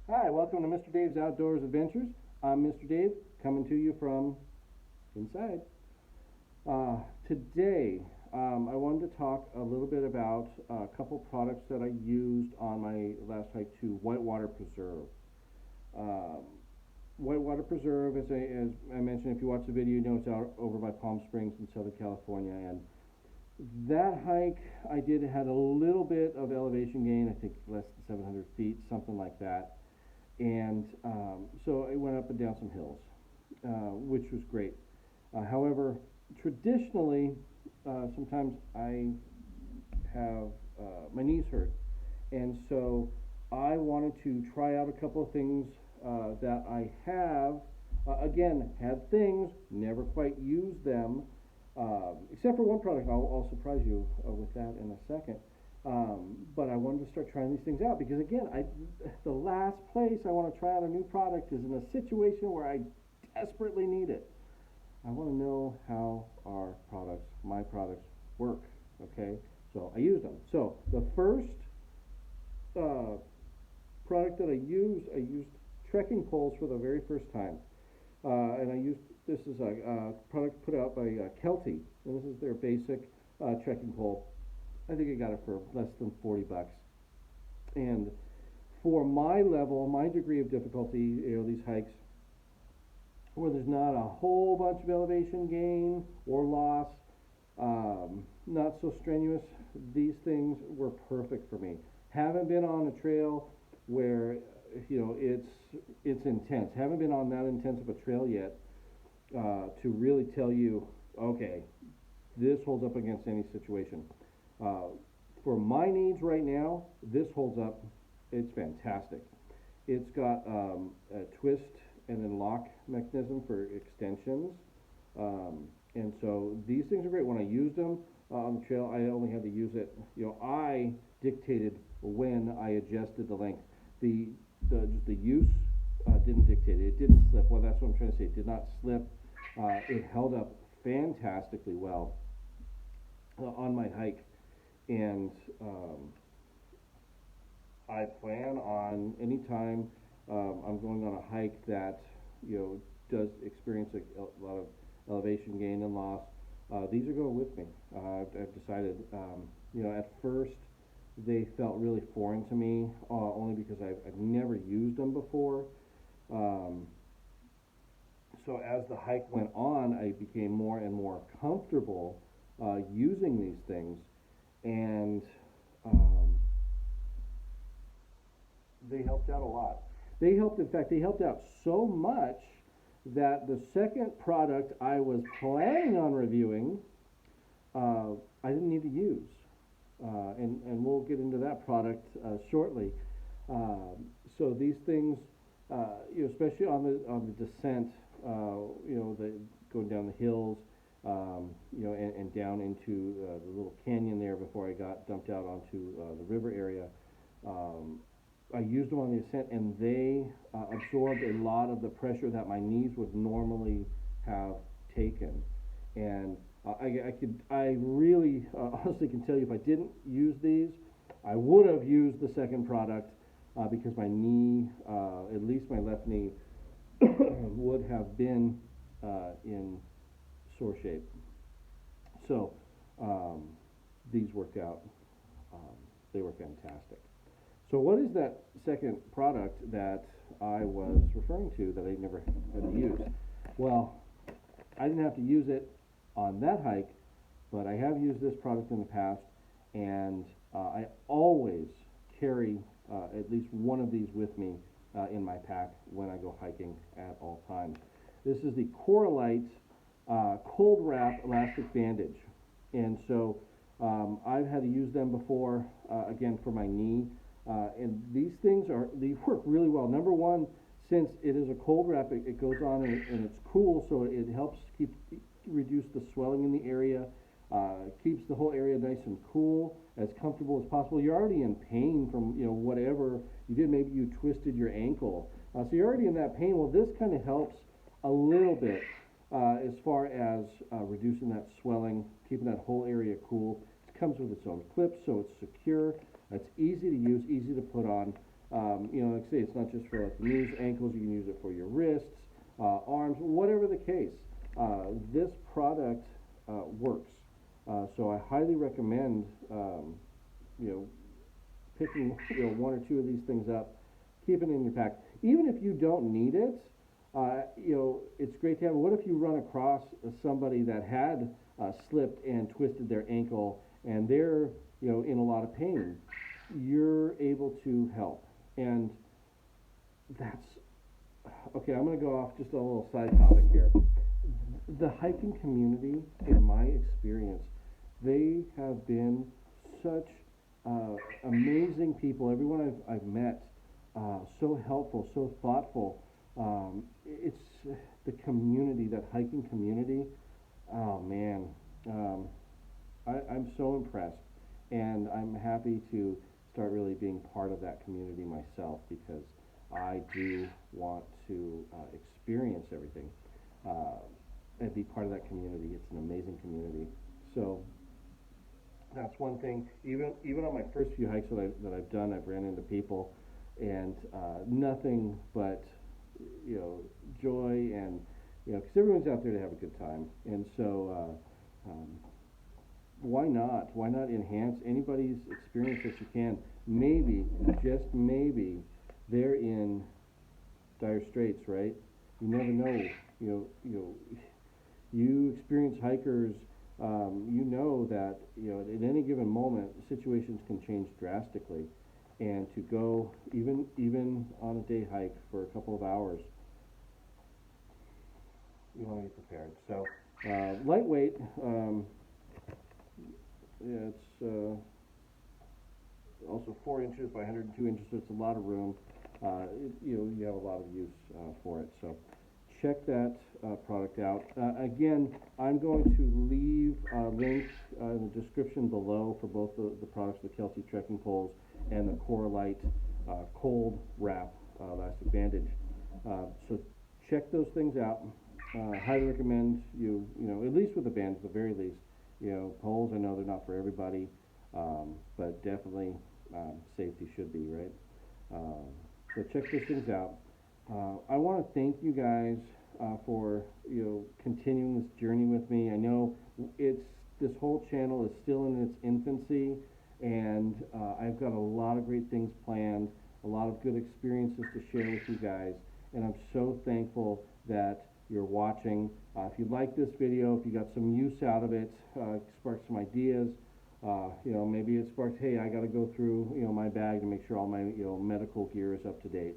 Hi, welcome to Mr. Dave's Outdoors Adventures. I'm Mr. Dave, coming to you from inside. Today, I wanted to talk a little bit about a couple products that I used on my last hike to Whitewater Preserve. Um, Whitewater Preserve, as I mentioned, if you watch the video, you know it's out over by Palm Springs in Southern California. And that hike I did had a little bit of elevation gain, I think less than 700 feet, something like that. And so I went up and down some hills, which was great. However, traditionally, sometimes I have my knees hurt, and so I wanted to try out a couple of things that I have. Again, had things, never quite used them, except for one product. I'll surprise you with that in a second. But I wanted to start trying these things out because, again, the last place I want to try out a new product is in a situation where I desperately need it. I want to know how our products, my products, work. Okay, so I used them. So the first uh, product that I used trekking poles for the very first time, and I used this is a product put out by Kelty, and this is their basic trekking pole. I think I got it for less than 40 bucks. And for my level, my degree of difficulty, these hikes where there's not a whole bunch of elevation gain or loss, not so strenuous, these things were perfect for me. Haven't been on a trail where it's intense. Haven't been on that intense of a trail yet to really tell you, okay, this holds up against any situation. Uh, for my needs right now, this holds up. It's fantastic. It's got a twist and then lock mechanism for extensions. And so these things are great. When I used them on the trail, I only had to use it. I dictated when I adjusted the length. The use didn't dictate it. It didn't slip. Well, that's what I'm trying to say. It did not slip. It held up fantastically well on my hike. And I plan on anytime I'm going on a hike that does experience a lot of elevation gain and loss. These are going with me. I've decided. At first they felt really foreign to me, only because I've never used them before. Um, so as the hike went on, I became more and more comfortable using these things, and um, they helped out a lot. In fact, they helped out so much that the second product I was planning on reviewing, I didn't need to use. And we'll get into that product shortly. So these things, especially on the descent, the going down the hills, and down into the little canyon there before I got dumped out onto the river area. Um, I used them on the ascent, and they absorbed a lot of the pressure that my knees would normally have taken. And I really honestly can tell you, if I didn't use these, I would have used the second product because my knee, at least my left knee, would have been in sore shape. So um, these worked out. Um, they were fantastic. So what is that second product that I was referring to that I never had to use? Well, I didn't have to use it on that hike, but I have used this product in the past, and I always carry at least one of these with me in my pack when I go hiking at all times. This is the Coralite cold wrap elastic bandage, and so I've had to use them before, again for my knee, and they work really well. Number one, since it is a cold wrap, it goes on and it's cool, so it helps reduce the swelling in the area, keeps the whole area nice and cool, as comfortable as possible. You're already in pain from whatever you did. Maybe you twisted your ankle, so you're already in that pain. Well, this kind of helps a little bit as far as reducing that swelling, keeping that whole area cool. It comes with its own clips, so it's secure. It's easy to use, easy to put on. You know, like I say, it's not just for like knees, ankles. You can use it for your wrists, arms, whatever the case. This product works. So I highly recommend, you know, picking, you know, one or two of these things up, keep it in your pack. Even if you don't need it, you know, it's great to have. What if you run across somebody that had slipped and twisted their ankle, and they're, you know, in a lot of pain? You're able to help, and that's okay. I'm going to go off just a little side topic here. The hiking community, in my experience, they have been such amazing people. Everyone I've met, so helpful, so thoughtful. It's the community, that hiking community. Oh man, I'm so impressed, and I'm happy to start really being part of that community myself, because I do want to experience everything and be part of that community. It's an amazing community. So that's one thing. Even on my first few hikes that I've done, I've ran into people, and nothing but, you know, joy, and you know, because everyone's out there to have a good time, and so why not? Why not enhance anybody's experience that you can? Maybe, just maybe, they're in dire straits, right? You never know. You experience hikers. You know that, you know, at any given moment, situations can change drastically, and to go even on a day hike for a couple of hours, you want to be prepared. So lightweight. Yeah, it's also 4 inches by 102 inches, so it's a lot of room. You have a lot of use for it. So check that product out. Again, I'm going to leave links in the description below for both the products, the Kelty Trekking Poles and the Coralite cold wrap elastic bandage. So check those things out. Highly recommend you know, at least with the bands, at the very least. You know, poles, I know they're not for everybody, but definitely safety should be, right? So check those things out. I want to thank you guys for, you know, continuing this journey with me. I know this whole channel is still in its infancy, and I've got a lot of great things planned, a lot of good experiences to share with you guys, and I'm so thankful that you're watching. If you like this video, if you got some use out of it, sparked some ideas, you know, maybe it sparked, hey, I got to go through, you know, my bag to make sure all my, you know, medical gear is up to date.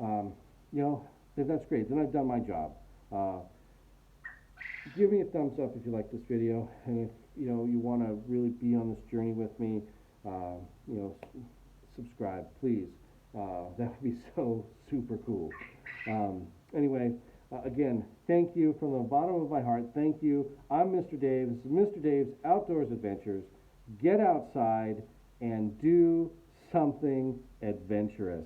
You know, if that's great, then I've done my job. Give me a thumbs up if you like this video, and if, you know, you want to really be on this journey with me, you know, subscribe, please. That would be so super cool. Anyway, again, thank you from the bottom of my heart. Thank you. I'm Mr. Dave. This is Mr. Dave's Outdoors Adventures. Get outside and do something adventurous.